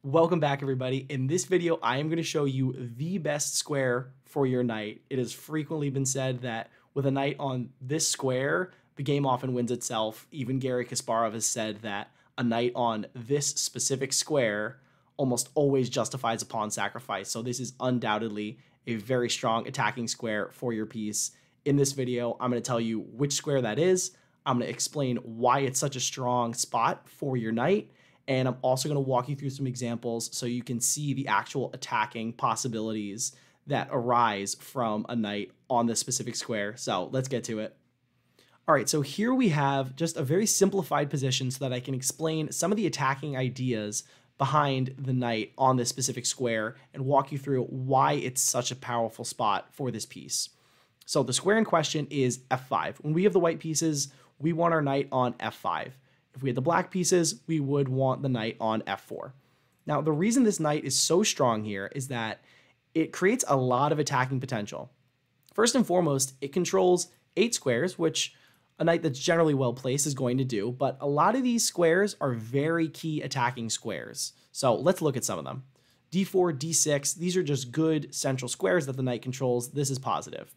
Welcome back, everybody. In this video, I am going to show you the best square for your knight. It has frequently been said that with a knight on this square, the game often wins itself. Even Garry Kasparov has said that a knight on this specific square almost always justifies a pawn sacrifice. So this is undoubtedly a very strong attacking square for your piece. In this video, I'm going to tell you which square that is. I'm going to explain why it's such a strong spot for your knight. And I'm also going to walk you through some examples so you can see the actual attacking possibilities that arise from a knight on this specific square. So let's get to it. All right, so here we have just a very simplified position so that I can explain some of the attacking ideas behind the knight on this specific square and walk you through why it's such a powerful spot for this piece. So the square in question is f5. When we have the white pieces, we want our knight on f5. If we had the black pieces, we would want the knight on f4. Now, the reason this knight is so strong here is that it creates a lot of attacking potential. First and foremost, it controls 8 squares, which a knight that's generally well placed is going to do, but a lot of these squares are very key attacking squares. So let's look at some of them. d4, d6, these are just good central squares that the knight controls. This is positive.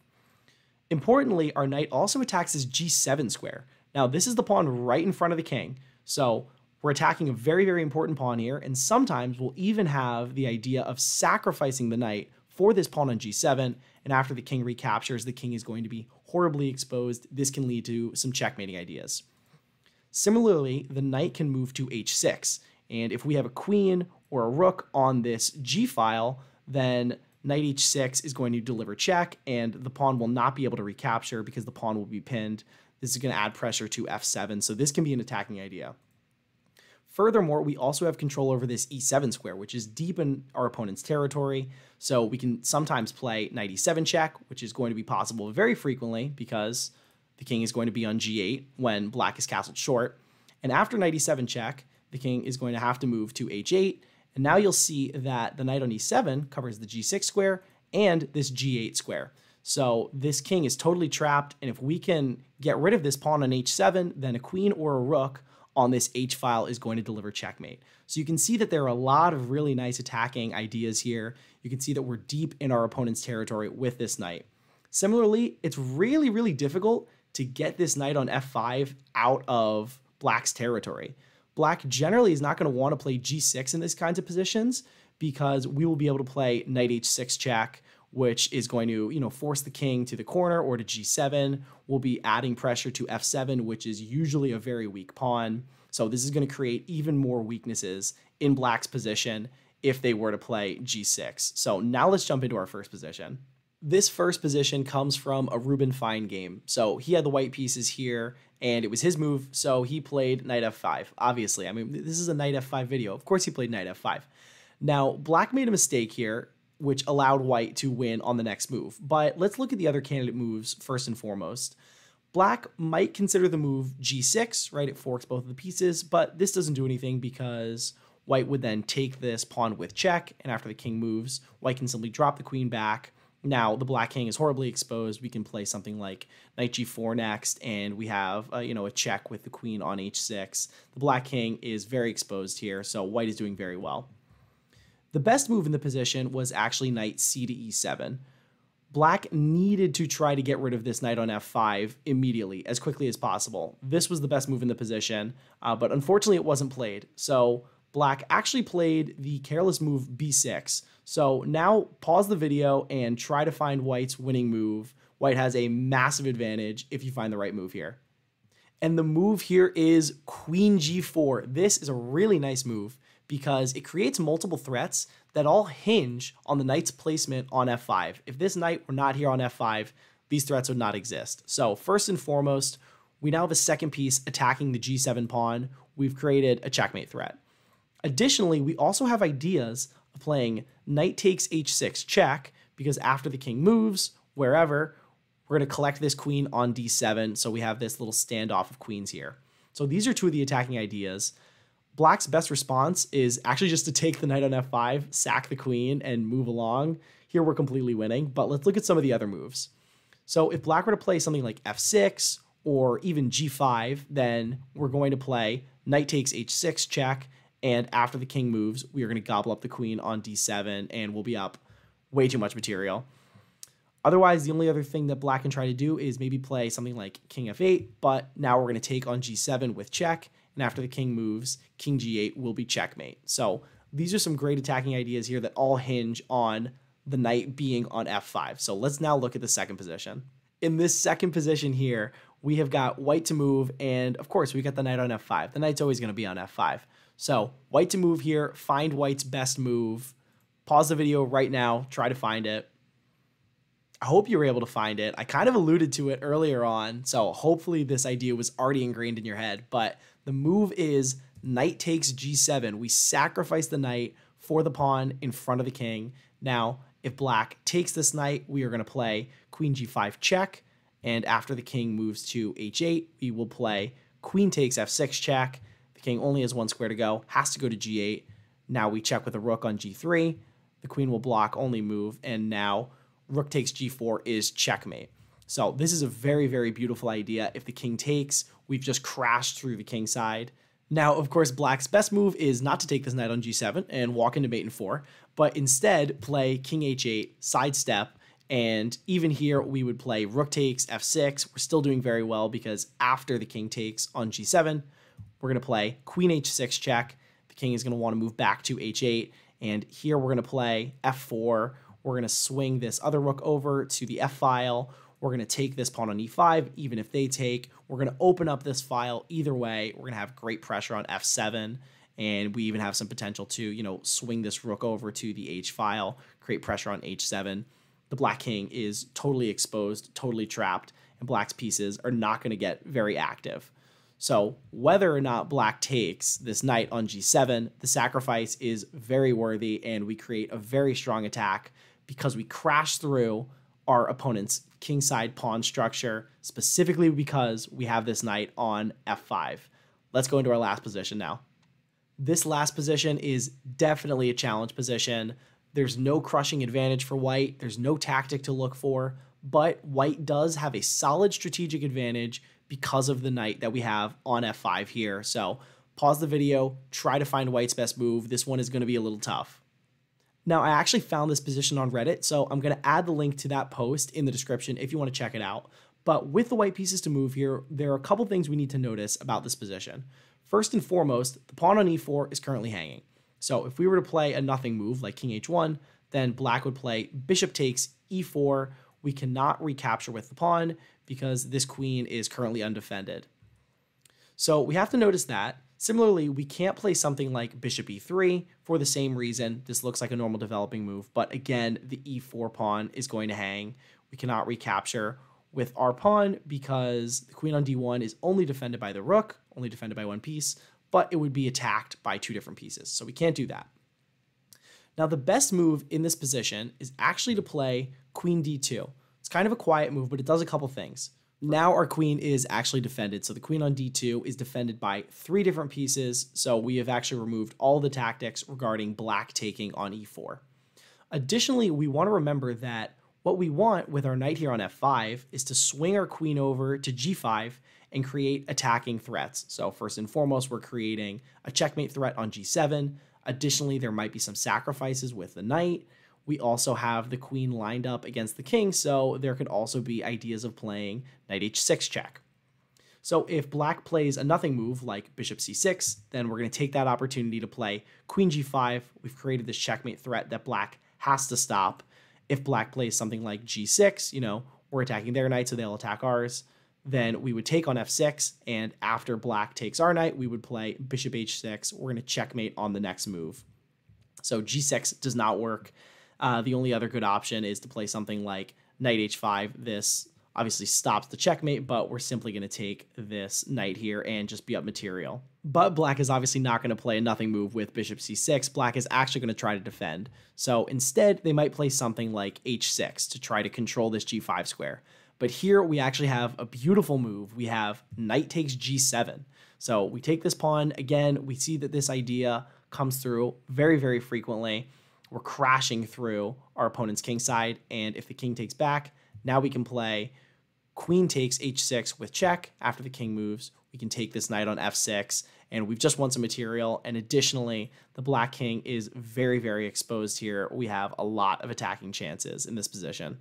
Importantly, our knight also attacks his g7 square. Now, this is the pawn right in front of the king, so we're attacking a very, very important pawn here, and sometimes we'll even have the idea of sacrificing the knight for this pawn on g7, and after the king recaptures, the king is going to be horribly exposed. This can lead to some checkmating ideas. Similarly, the knight can move to h6, and if we have a queen or a rook on this g-file, then knight h6 is going to deliver check, and the pawn will not be able to recapture because the pawn will be pinned. This is going to add pressure to f7, so this can be an attacking idea. Furthermore, we also have control over this e7 square, which is deep in our opponent's territory, so we can sometimes play knight e7 check, which is going to be possible very frequently because the king is going to be on g8 when black is castled short. And after knight e7 check, the king is going to have to move to h8, and now you'll see that the knight on e7 covers the g6 square and this g8 square. So this king is totally trapped, and if we can get rid of this pawn on h7, then a queen or a rook on this h-file is going to deliver checkmate. So you can see that there are a lot of really nice attacking ideas here. You can see that we're deep in our opponent's territory with this knight. Similarly, it's really, really difficult to get this knight on f5 out of black's territory. Black generally is not going to want to play g6 in these kinds of positions because we will be able to play knight h6 check, which is going to, force the king to the corner or to g7. We'll be adding pressure to f7, which is usually a very weak pawn. So this is going to create even more weaknesses in black's position if they were to play g6. So now let's jump into our first position. This first position comes from a Ruben Fine game. So he had the white pieces here, and it was his move, so he played knight f5. Obviously, I mean, this is a knight f5 video. Of course he played knight f5. Now, black made a mistake here, which allowed white to win on the next move. But let's look at the other candidate moves first and foremost. Black might consider the move g6, right? It forks both of the pieces, but this doesn't do anything because white would then take this pawn with check, and after the king moves, white can simply drop the queen back. Now, the black king is horribly exposed. We can play something like knight g4 next, and we have a check with the queen on h6. The black king is very exposed here, so white is doing very well. The best move in the position was actually knight c to e7. Black needed to try to get rid of this knight on f5 immediately, as quickly as possible. This was the best move in the position, but unfortunately it wasn't played. So black actually played the careless move b6. So now pause the video and try to find white's winning move. White has a massive advantage if you find the right move here. And the move here is queen g4. This is a really nice move because it creates multiple threats that all hinge on the knight's placement on f5. If this knight were not here on f5, these threats would not exist. So first and foremost, we now have a second piece attacking the g7 pawn. We've created a checkmate threat. Additionally, we also have ideas of playing knight takes h6 check because after the king moves, wherever, we're going to collect this queen on d7, so we have this little standoff of queens here. So these are two of the attacking ideas. Black's best response is actually just to take the knight on f5, sack the queen, and move along. Here we're completely winning, but let's look at some of the other moves. So if black were to play something like f6 or even g5, then we're going to play knight takes h6 check, And after the king moves, we are going to gobble up the queen on d7, and we'll be up way too much material. Otherwise, the only other thing that black can try to do is maybe play something like king f8, but now we're going to take on g7 with check, and after the king moves, king g8 will be checkmate. So these are some great attacking ideas here that all hinge on the knight being on f5. So let's now look at the second position. In this second position here, we have got white to move, and of course, we got the knight on f5. The knight's always going to be on f5. So white to move here, find white's best move. Pause the video right now, try to find it. I hope you were able to find it. I kind of alluded to it earlier on, so hopefully this idea was already ingrained in your head, but the move is knight takes g7. We sacrifice the knight for the pawn in front of the king. Now, if black takes this knight, we are going to play queen g5 check, and after the king moves to h8, we will play queen takes f6 check. The king only has one square to go, has to go to g8. Now we check with a rook on g3. The queen will block only move, and now rook takes g4 is checkmate. So this is a very, very beautiful idea. If the king takes, we've just crashed through the king side. Now, of course, black's best move is not to take this knight on g7 and walk into mate in 4, but instead play king h8, sidestep, and even here we would play rook takes f6. We're still doing very well because after the king takes on g7, we're going to play queen h6 check. The king is going to want to move back to h8, and here we're going to play f4. We're going to swing this other rook over to the f-file. We're going to take this pawn on e5, even if they take. We're going to open up this file either way. We're going to have great pressure on f7, and we even have some potential to, swing this rook over to the h-file, create pressure on h7. The black king is totally exposed, totally trapped, and black's pieces are not going to get very active. So whether or not black takes this knight on g7, the sacrifice is very worthy, and we create a very strong attack because we crash through our opponent's kingside pawn structure, specifically because we have this knight on f5. Let's go into our last position now. This last position is definitely a challenge position. There's no crushing advantage for white. There's no tactic to look for, but white does have a solid strategic advantage because of the knight that we have on f5 here. So pause the video, try to find white's best move. This one is going to be a little tough. Now, I actually found this position on Reddit, so I'm going to add the link to that post in the description if you want to check it out. But with the white pieces to move here, there are a couple things we need to notice about this position. First and foremost, the pawn on e4 is currently hanging. So if we were to play a nothing move like king h1, then black would play bishop takes e4. We cannot recapture with the pawn because this queen is currently undefended. So we have to notice that. Similarly, we can't play something like bishop e3 for the same reason. This looks like a normal developing move, but again, the e4 pawn is going to hang. We cannot recapture with our pawn because the queen on d1 is only defended by the rook, only defended by one piece, but it would be attacked by two different pieces, so we can't do that. Now, the best move in this position is actually to play queen d2. It's kind of a quiet move, but it does a couple things. Now our queen is actually defended. So the queen on d2 is defended by three different pieces. So we have actually removed all the tactics regarding black taking on e4. Additionally, we want to remember that what we want with our knight here on f5 is to swing our queen over to g5 and create attacking threats. So first and foremost, we're creating a checkmate threat on g7. Additionally, there might be some sacrifices with the knight. We also have the queen lined up against the king, so there could also be ideas of playing knight h6 check. So if black plays a nothing move like bishop c6, then we're going to take that opportunity to play queen g5. We've created this checkmate threat that black has to stop. If black plays something like g6, we're attacking their knight, so they'll attack ours. Then we would take on f6, and after black takes our knight, we would play bishop h6. We're going to checkmate on the next move. So g6 does not work. The only other good option is to play something like knight h5. This obviously stops the checkmate, but we're simply going to take this knight here and just be up material. But black is obviously not going to play a nothing move with bishop c6. Black is actually going to try to defend. So instead, they might play something like h6 to try to control this g5 square. But here we actually have a beautiful move. We have knight takes g7. So we take this pawn. Again, we see that this idea comes through very, very frequently. We're crashing through our opponent's king side, and if the king takes back, now we can play queen takes h6 with check. After the king moves, we can take this knight on f6, and we've just won some material. And additionally, the black king is very, very exposed here. We have a lot of attacking chances in this position.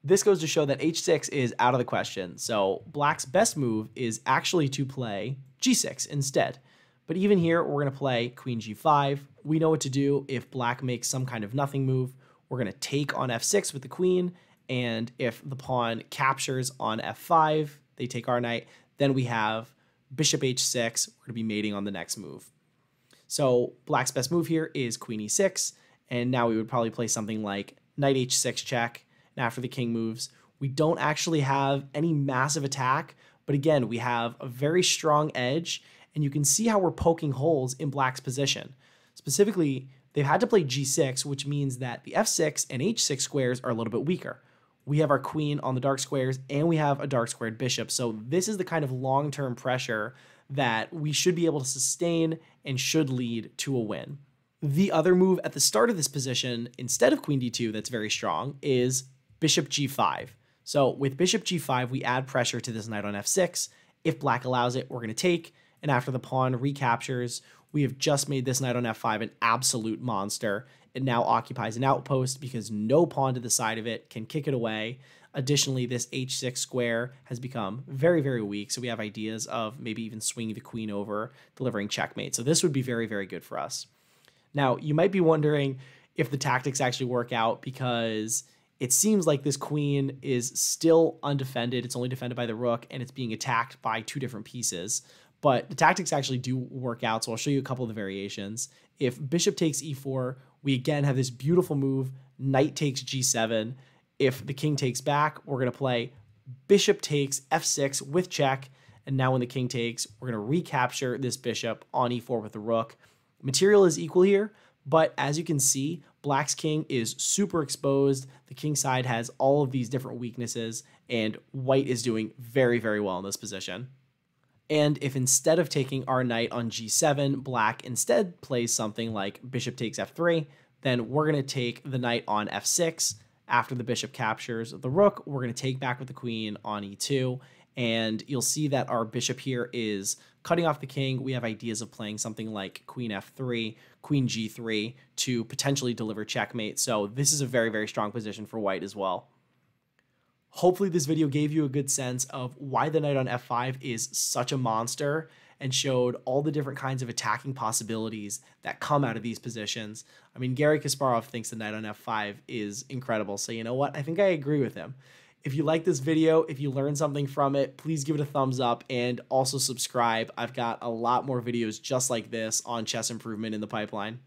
This goes to show that h6 is out of the question, so black's best move is actually to play g6 instead. But even here, we're going to play queen g5. We know what to do if black makes some kind of nothing move. We're going to take on f6 with the queen, and if the pawn captures on f5, they take our knight, then we have bishop h6. We're going to be mating on the next move. So black's best move here is queen e6, and now we would probably play something like knight h6 check. And after the king moves, we don't actually have any massive attack, but again, we have a very strong edge, and you can see how we're poking holes in black's position. Specifically, they've had to play g6, which means that the f6 and h6 squares are a little bit weaker. We have our queen on the dark squares, and we have a dark squared bishop, so this is the kind of long-term pressure that we should be able to sustain and should lead to a win. The other move at the start of this position, instead of queen d2 that's very strong, is bishop g5. So with bishop g5, we add pressure to this knight on f6. If black allows it, we're going to take, and after the pawn recaptures, we have just made this knight on f5 an absolute monster. It now occupies an outpost because no pawn to the side of it can kick it away. Additionally, this h6 square has become very, very weak, so we have ideas of maybe even swinging the queen over, delivering checkmate. So this would be very, very good for us. Now, you might be wondering if the tactics actually work out, because it seems like this queen is still undefended. It's only defended by the rook, and it's being attacked by two different pieces. But the tactics actually do work out, so I'll show you a couple of the variations. If bishop takes e4, we again have this beautiful move, knight takes g7. If the king takes back, we're going to play bishop takes f6 with check, and now when the king takes, we're going to recapture this bishop on e4 with the rook. Material is equal here, but as you can see, black's king is super exposed. The king side has all of these different weaknesses, and white is doing very, very well in this position. And if instead of taking our knight on g7, black instead plays something like bishop takes f3, then we're going to take the knight on f6. After the bishop captures the rook, we're going to take back with the queen on e2, and you'll see that our bishop here is cutting off the king. We have ideas of playing something like queen f3, queen g3 to potentially deliver checkmate. So this is a very, very strong position for white as well. Hopefully this video gave you a good sense of why the knight on f5 is such a monster and showed all the different kinds of attacking possibilities that come out of these positions. I mean, Garry Kasparov thinks the knight on f5 is incredible, so you know what? I think I agree with him. If you like this video, if you learned something from it, please give it a thumbs up and also subscribe. I've got a lot more videos just like this on chess improvement in the pipeline.